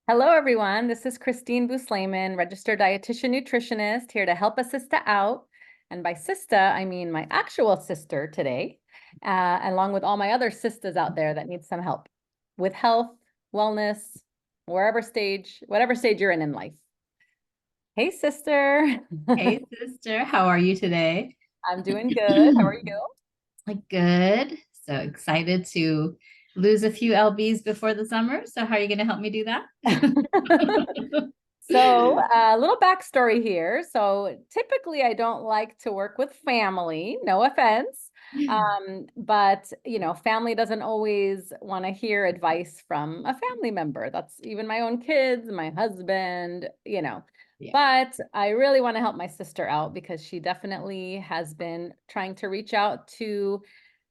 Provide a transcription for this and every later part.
Hello, everyone. This is Christine Buslayman, registered dietitian nutritionist, here to help a Sista out. And by Sista, I mean my actual sister today, along with all my other sisters out there that need some help with health, wellness, whatever stage you're in life. Hey, sister. Hey, sister, how are you today? I'm doing good. How are you? Like good. So excited to lose a few lbs before the summer. So how are you going to help me do that? So, a little backstory here. So, typically, I don't like to work with family, no offense. But, family doesn't always want to hear advice from a family member. That's even my own kids, my husband. Yeah. But I really want to help my sister out because she definitely has been trying to reach out to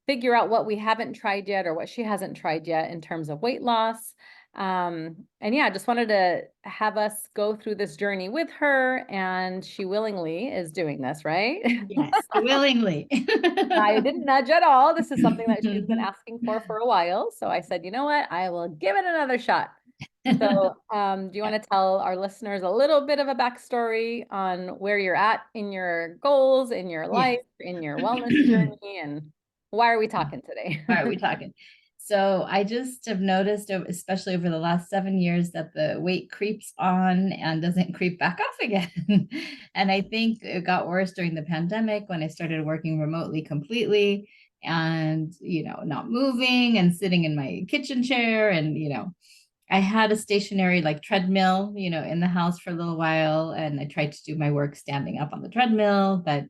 figure out what we haven't tried yet or what she hasn't tried yet in terms of weight loss. And yeah, just wanted to have us go through this journey with her, and she willingly is doing this, right? Yes, willingly. I didn't nudge at all. This is something that she's been asking for a while. So I said, you know what? I will give it another shot. So, do you Yeah. want to tell our listeners a little bit of a backstory on where you're at in your goals, in your Yes. life, in your wellness journey, and why are we talking today? All right, we talking. So I just have noticed, especially over the last 7 years, that the weight creeps on and doesn't creep back off again. And I think it got worse during the pandemic when I started working remotely completely and, not moving and sitting in my kitchen chair. And, I had a stationary like treadmill, in the house for a little while. And I tried to do my work standing up on the treadmill, but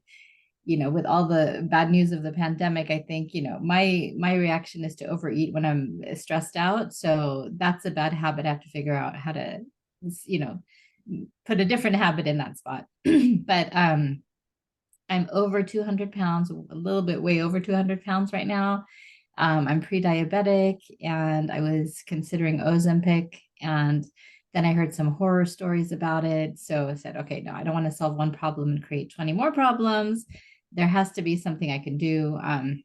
with all the bad news of the pandemic, I think, my reaction is to overeat when I'm stressed out. So that's a bad habit. I have to figure out how to, you know, put a different habit in that spot. But I'm over 200 pounds, a little bit way over 200 pounds right now. I'm pre-diabetic and I was considering Ozempic, and then I heard some horror stories about it. So I said, okay, no, I don't want to solve one problem and create 20 more problems. There has to be something I can do. I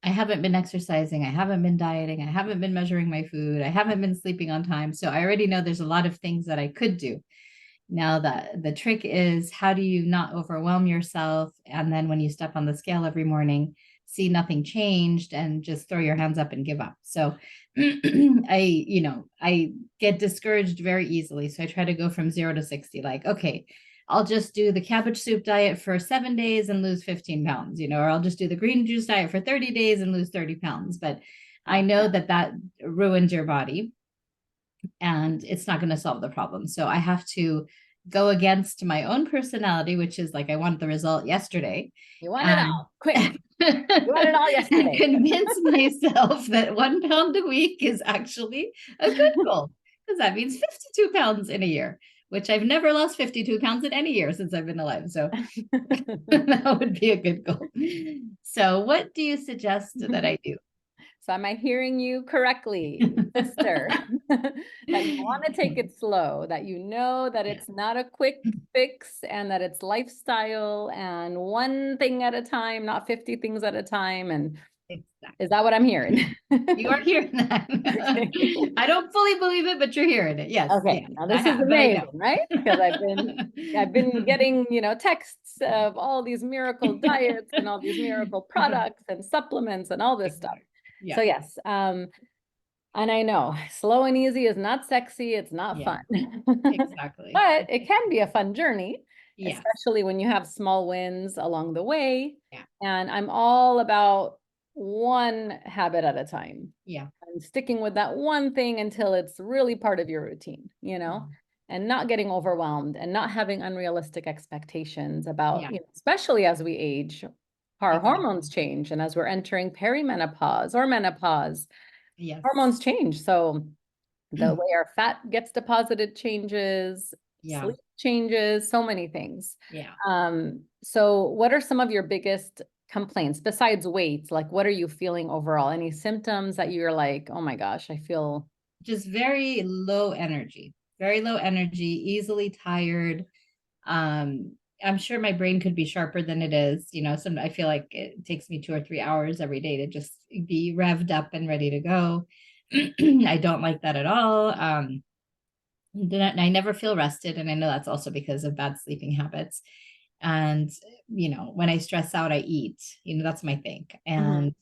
haven't been exercising. I haven't been dieting. I haven't been measuring my food. I haven't been sleeping on time. So I already know there's a lot of things that I could do. Now, the trick is, how do you not overwhelm yourself? And then when you step on the scale every morning, see nothing changed and just throw your hands up and give up. So I get discouraged very easily. So I try to go from 0 to 60, like, okay, I'll just do the cabbage soup diet for 7 days and lose 15 pounds, or I'll just do the green juice diet for 30 days and lose 30 pounds. But I know that that ruins your body and it's not going to solve the problem. So I have to go against my own personality, which is like, I want the result yesterday. You want it And all quick. You want it all and yesterday. convince myself that 1 pound a week is actually a good goal, because that means 52 pounds in a year, which I've never lost 52 pounds in any year since I've been alive. So that would be a good goal. So, what do you suggest that I do? So am I hearing you correctly, sister? That you want to take it slow, that you know that Yeah, it's not a quick fix and that it's lifestyle and one thing at a time, not 50 things at a time. And is exactly. that what I'm hearing? You are hearing that. Okay. I don't fully believe it, but you're hearing it. Yes, Okay, yes, now I this is have, but I know. amazing, right? Because I've been getting, texts of all these miracle diets and all these miracle products and supplements and all this stuff. Exactly. So Yeah, yes, and I know slow and easy is not sexy, it's not yeah, fun. exactly. But it can be a fun journey, Yes. especially when you have small wins along the way. Yeah, And I'm all about one habit at a time yeah, and sticking with that one thing until it's really part of your routine, and not getting overwhelmed and not having unrealistic expectations about, yeah, especially as we age, our exactly. hormones change. And as we're entering perimenopause or menopause, Yes. hormones change. So the way our fat gets deposited changes, Yeah, sleep changes, so many things. yeah. So what are some of your biggest complaints besides weight? Like, what are you feeling overall? Any symptoms that you're like, oh my gosh, I feel. Just very low energy, easily tired. I'm sure my brain could be sharper than it is. I feel like it takes me 2 or 3 hours every day to just be revved up and ready to go. I don't like that at all. I never feel rested. And I know that's also because of bad sleeping habits. And, when I stress out, I eat, that's my thing. Mhm. And,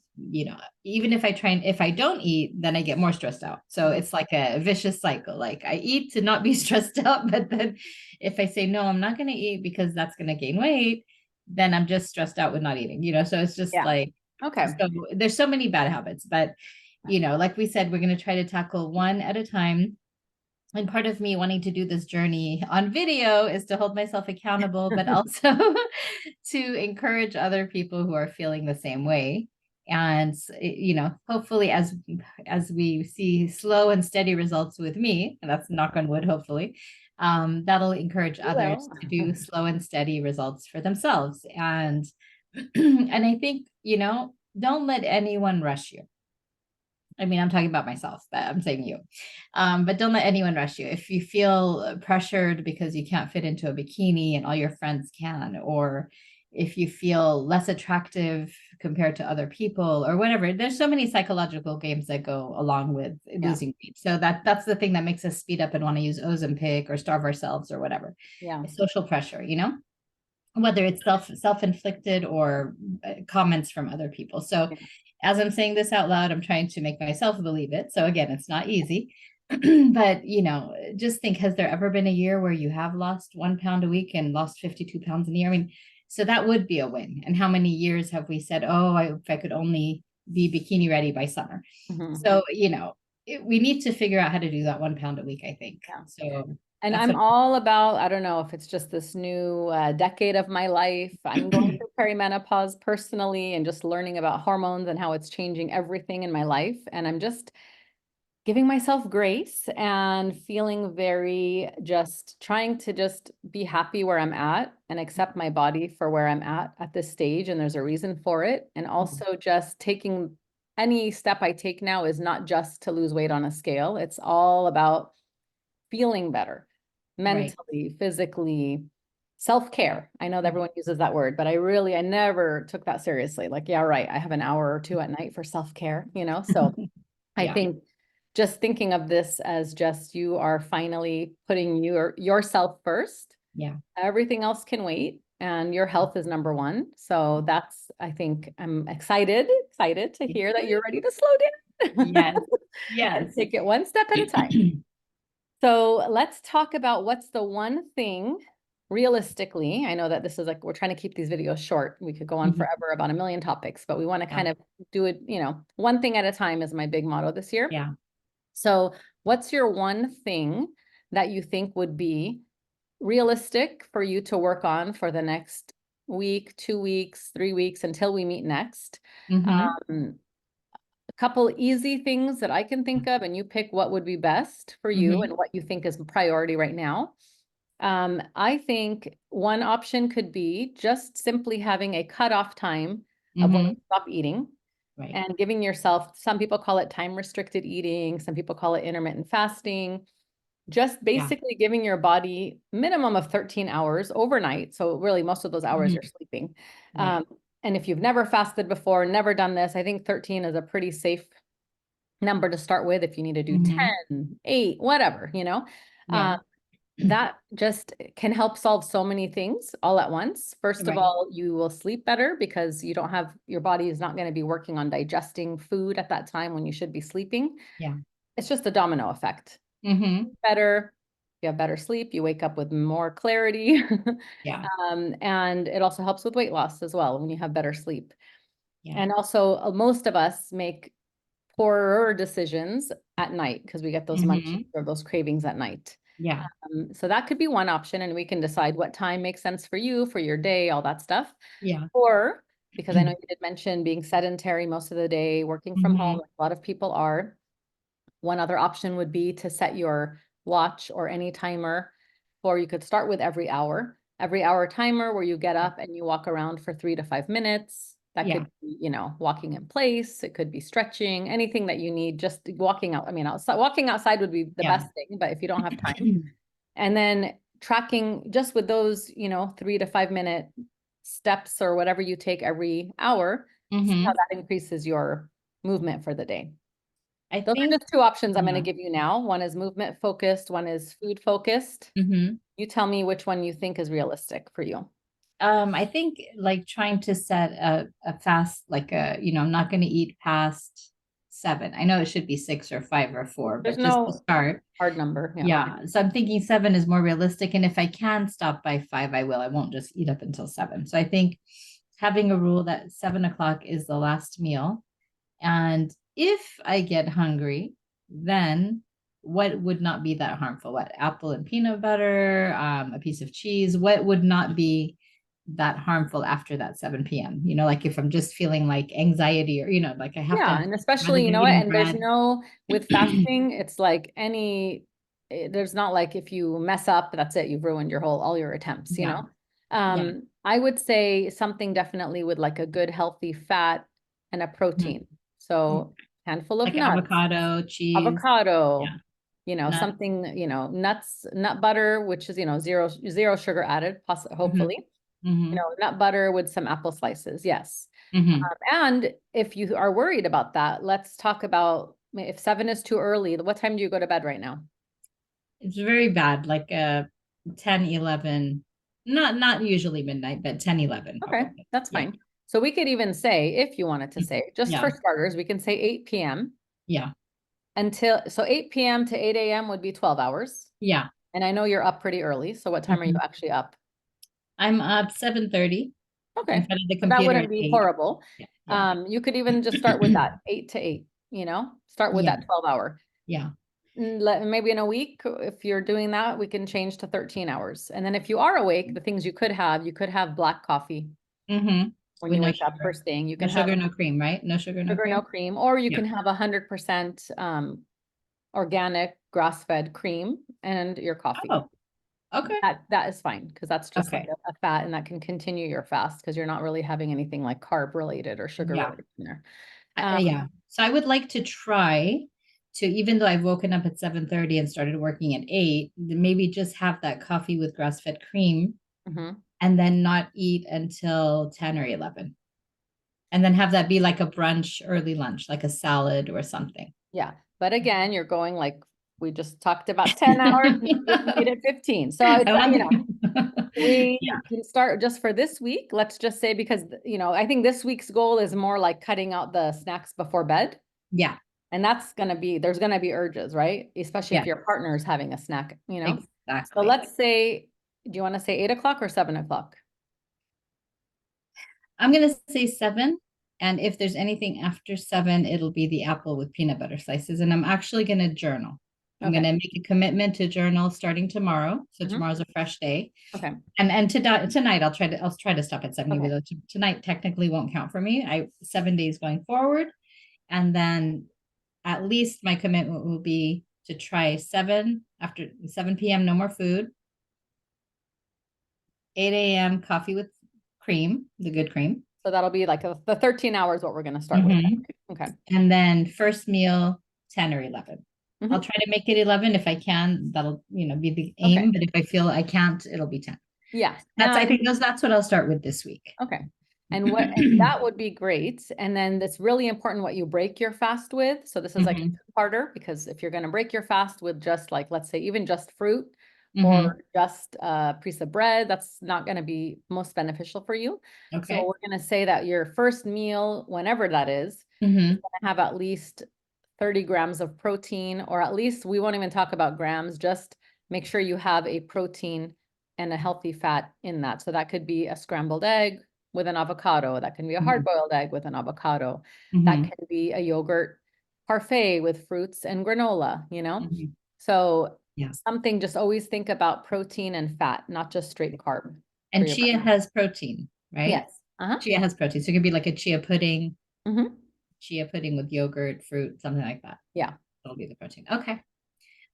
even if if I don't eat, then I get more stressed out. So Mhm. it's like a vicious cycle. Like I eat to not be stressed out. But then if I say, no, I'm not going to eat because that's going to gain weight, then I'm just stressed out with not eating, so it's just Yeah. like, Okay. so there's so many bad habits, but, like we said, we're going to try to tackle one at a time. And part of me wanting to do this journey on video is to hold myself accountable, but also to encourage other people who are feeling the same way. And hopefully, as we see slow and steady results with me, and that's knock on wood, hopefully, that'll encourage You others will. to do slow and steady results for themselves. And and I think, don't let anyone rush you. I mean, I'm talking about myself, but I'm saying you. But don't let anyone rush you. If you feel pressured because you can't fit into a bikini and all your friends can, or if you feel less attractive compared to other people or whatever, there's so many psychological games that go along with Yeah. losing weight. So that's the thing that makes us speed up and want to use Ozempic or starve ourselves or whatever. Yeah. It's social pressure, whether it's self-inflicted or comments from other people. So Yeah. as I'm saying this out loud, I'm trying to make myself believe it. So again, it's not easy. But just think, has there ever been a year where you have lost 1 pound a week and lost 52 pounds in a year? I mean, so that would be a win. And how many years have we said, oh, if I could only be bikini ready by summer? Mhm. So we need to figure out how to do that 1 pound a week, I think. Yeah. So And that's I'm what. all about, I don't know if it's just this new decade of my life. I'm going through perimenopause personally and just learning about hormones and how it's changing everything in my life. And I'm just giving myself grace and feeling very just trying to just be happy where I'm at and accept my body for where I'm at this stage. And there's a reason for it. And also just taking any step I take now is not just to lose weight on a scale. It's all about feeling better Right. mentally, physically, self-care. I know that everyone uses that word, but I never took that seriously. Like, yeah, right. I have an hour or two at night for self-care, So I Yeah. think just thinking of this as just you are finally putting yourself first. Yeah. Everything else can wait, and your health is number one. So that's, I think I'm excited to hear that you're ready to slow down Yes. and Yes. take it one step at a time. So let's talk about what's the one thing realistically. I know that this is like, we're trying to keep these videos short. We could go on Mhm. forever about a million topics, but we want to Yeah. kind of do it, one thing at a time is my big motto this year. Yeah. So what's your one thing that you think would be realistic for you to work on for the next week, 2 weeks, 3 weeks until we meet next? Hmm. Um, a couple easy things that I can think of, and you pick what would be best for you and Hmm. what you think is priority right now. I think one option could be just simply having a cutoff time of when you Hmm. stop eating Right. and giving yourself, some people call it time restricted eating, some people call it intermittent fasting, just Yeah. basically giving your body minimum of 13 hours overnight. So really most of those hours you're Hmm. sleeping. Right. Um, and if you've never fasted before, never done this, I think 13 is a pretty safe number to start with. If you need to do Hmm. 10, 8, whatever, Yeah. that just can help solve so many things all at once. First of Right. all, you will sleep better because you don't have, your body is not going to be working on digesting food at that time when you should be sleeping. Yeah. It's just a domino effect. Hmm. Better, you have better sleep, you wake up with more clarity. Yeah. And it also helps with weight loss as well when you have better sleep. Yeah. And also, most of us make poorer decisions at night because we get those munchies Hmm. or those cravings at night. Yeah. So that could be one option, and we can decide what time makes sense for you, for your day, all that stuff. Yeah. Or, because I know you did mention being sedentary most of the day, working from home, Hmm. like a lot of people are. One other option would be to set your watch or any timer, or you could start with every hour timer where you get up and you walk around for 3 to 5 minutes. That Yeah. could be, walking in place. It could be stretching, anything that you need, just walking out. I mean, outside, walking outside would be the Yeah. best thing, but if you don't have time, and then tracking just with those, 3 to 5 minute steps or whatever you take every hour, see how Hmm. that increases your movement for the day. I Those are think, just two options I'm going to uh, give you now. One is movement focused, one is food focused. mhm. You tell me which one you think is realistic for you. I think like trying to set a fast, like I'm not going to eat past 7. I know it should be 6 or 5 or 4, There's but just to no start. hard number. Yeah. Yeah. So I'm thinking 7 is more realistic. And if I can stop by 5, I will. I won't just eat up until 7. So I think having a rule that 7 o'clock is the last meal. And if I get hungry, then what would not be that harmful? What, apple and peanut butter, a piece of cheese? What would not be that harmful after that 7 p.m.? Like if I'm just feeling like anxiety or, like I have Yeah. to, And rather especially, you than know what? eating And there's bread. no, with fasting, it's like there's not like if you mess up, that's it. You've ruined all your attempts, you Yeah. know? Yeah. I would say something definitely with like a good healthy fat and a Mhm. protein. So handful of Like nuts, avocado, cheese. avocado, Yeah. Nut. something, nuts, nut butter, which is, zero sugar added, Hmm. hopefully, Hmm. nut butter with some apple slices. Yes. Hmm. And if you are worried about that, let's talk about if 7 is too early, what time do you go to bed right now? It's very bad, like 10, 11. Not usually midnight, but 10, 11 Okay, probably. that's Yeah. fine. So we could even say, if you wanted to say, just for Yeah. starters, we can say 8 p.m. Yeah. so 8 p.m. to 8 a.m. would be 12 hours. Yeah. And I know you're up pretty early. So what time are you Mhm. actually up? I'm up 7:30 in Okay. front of the So that computer wouldn't at be 8. horrible. Yeah. Yeah. You could even just start with that 8 to 8, start with Yeah. that 12 hour. Yeah. Maybe in a week, if you're doing that, we can change to 13 hours. And then if you are awake, the things you could have black coffee Mm-hmm. when With you no wake up sugar. first thing. You No can have sugar, no cream, right? No sugar, no sugar, no cream. cream, or you Yeah. can have 100% organic grass-fed cream and your coffee. Oh, okay. That is fine because that's just like Okay. a fat and that can continue your fast because you're not really having anything like carb related or sugar Yeah. related in there. Yeah. So I would like to try to, even though I've woken up at 7:30 and started working at 8, maybe just have that coffee with grass-fed cream Mhm. and then not eat until 10 or 11. And then have that be like a brunch, early lunch, like a salad or something. Yeah. But again, you're going like we just talked about 10 hours, you just needed 15. So it's, I want to. Yeah. we can start just for this week. Let's just say because, I think this week's goal is more like cutting out the snacks before bed. Yeah. And there's going to be urges, right? Especially if Yeah. your partner is having a snack. So Exactly. let's say, do you want to say 8 o'clock or 7 o'clock? I'm going to say 7. And if there's anything after 7, it'll be the apple with peanut butter slices. And I'm actually going to journal. I'm going Okay. to make a commitment to journal starting tomorrow. So Mhm. tomorrow's a fresh day. Okay. And tonight I'll try to stop at 7, even Okay. though tonight technically won't count for me. 7 days going forward. And then at least my commitment will be to try 7 after 7 p.m. No more food. 8 a.m. coffee with cream, the good cream. So that'll be like the 13 hours, what we're going to start with. Mhm. Okay. And then first meal 10 or 11. I'll Mhm. try to make it 11 if I can. That'll, be the Okay. aim. But if I feel I can't, it'll be 10. Yeah. I think that's what I'll start with this week. Okay. And that would be great. And then it's really important what you break your fast with. So this is like a Mhm. two-parter because if you're going to break your fast with just like, let's say even just fruit Mhm. or just a piece of bread, that's not going to be most beneficial for you. So Okay. we're going to say that your first meal, whenever that is Mhm. going to have at least 30 grams of protein, or at least we won't even talk about grams, just make sure you have a protein and a healthy fat in that. So that could be a scrambled egg with an avocado. That can be a Mhm. hard-boiled egg with an avocado. That Mhm. can be a yogurt parfait with fruits and granola. Mhm. So Yeah. something, just always think about protein and fat, not just straight carb for And your chia breakfast. has protein, right? Yes. Uh-huh. Chia has protein. So it could be like a Hmm. chia pudding with yogurt, fruit, something like that. Yeah. That'll be the protein. Okay.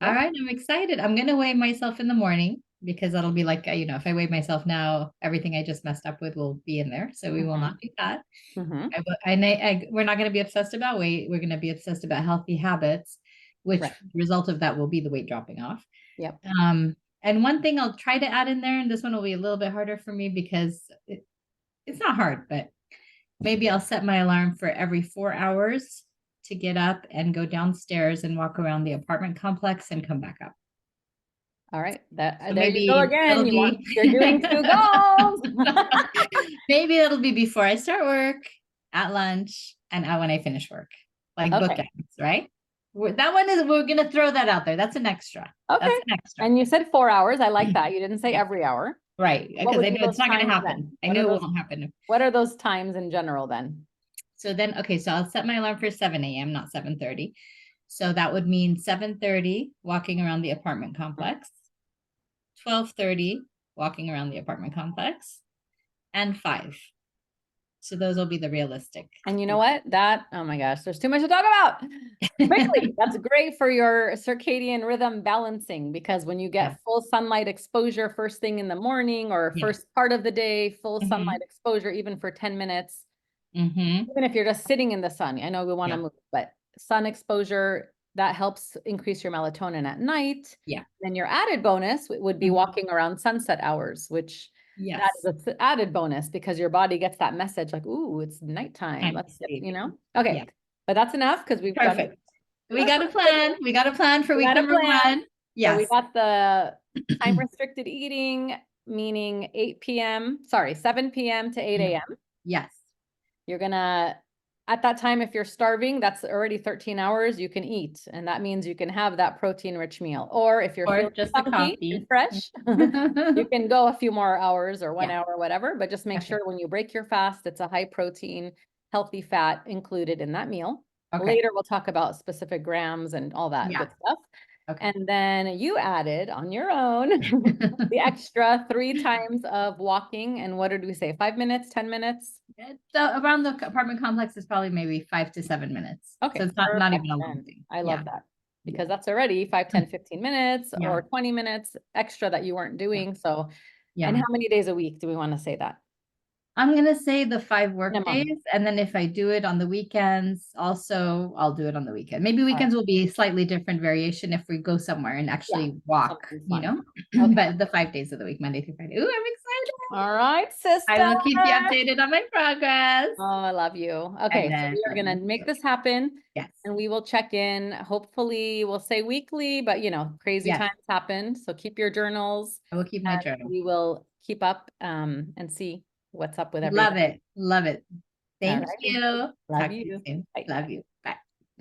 All Yep. right, I'm excited. I'm gonna weigh myself in the morning because that'll be like, if I weigh myself now, everything I just messed up with will be in there. So we will not do that. Hmm. We're not going to be obsessed about weight. We're going to be obsessed about healthy habits, which Right. the result of that will be the weight dropping off. Yep. And one thing I'll try to add in there, and this one will be a little bit harder for me because it's not hard, but maybe I'll set my alarm for every 4 hours to get up and go downstairs and walk around the apartment complex and come back up. All right. So There you go maybe again. it'll be You're doing 2 goals. maybe it'll be before I start work, at lunch, and when I finish work. Like Okay. bookends, right? That one is, we're gonna throw that out there. That's an extra. Okay. That's an extra. And you said 4 hours. I like that. You didn't say Yeah. every hour. Right. What Because would I be know it's those not gonna times happen. then? I know it won't happen. What are those times in general then? So then, okay, so I'll set my alarm for 7 a.m., not 7:30. So that would mean 7:30 walking around the apartment complex, 12:30 walking around the apartment complex, and 5. So those will be the realistic. And you know what? Oh my gosh, there's too much to talk about. Quickly, that's great for your circadian rhythm balancing, because when you get full sunlight exposure first thing in the morning or first part of the day, full sunlight exposure, even for 10 minutes, even if you're just sitting in the sun, I know we want to move, but sun exposure, that helps increase your melatonin at night. Yeah. Then your added bonus would be walking around sunset hours, which that is an added bonus because your body gets that message like, ooh, it's nighttime. Let's get, okay. Yeah. But that's enough because we've done. We got a plan. We got a plan for week number 1. Yeah. So we got the time restricted eating, meaning 7 p.m. to 8 a.m. Yes. You're gonna, at that time, if you're starving, that's already 13 hours you can eat. And that means you can have that protein-rich meal. Or if you're feeling just funky a coffee and fresh, you can go a few more hours or 1 hour, whatever, but just make sure when you break your fast, it's a high protein, healthy fat included in that meal. Later, we'll talk about specific grams and all that good stuff. And then you added on your own the extra 3 times of walking. And what did we say? 5 minutes, 10 minutes? So around the apartment complex is probably maybe 5 to 7 minutes. Okay. So it's not even a long thing. I love that because that's already 5, 10, 15 minutes or 20 minutes extra that you weren't doing. So, and how many days a week do we want to say that? I'm going to say the 5 work days. And then if I do it on the weekends, also, I'll do it on the weekend. Maybe weekends will be a slightly different variation if we go somewhere and actually walk, but the 5 days of the week, Monday through Friday. Ooh, I'm excited. All right, sister. I will keep you updated on my progress. Oh, I love you. Okay, so we are going to make this happen. Yes. And we will check in. Hopefully, we'll say weekly, but crazy times happen. So keep your journals. I will keep my journal. We will keep up and see what's up with everything. Love it. Thank you. Love you. Love you.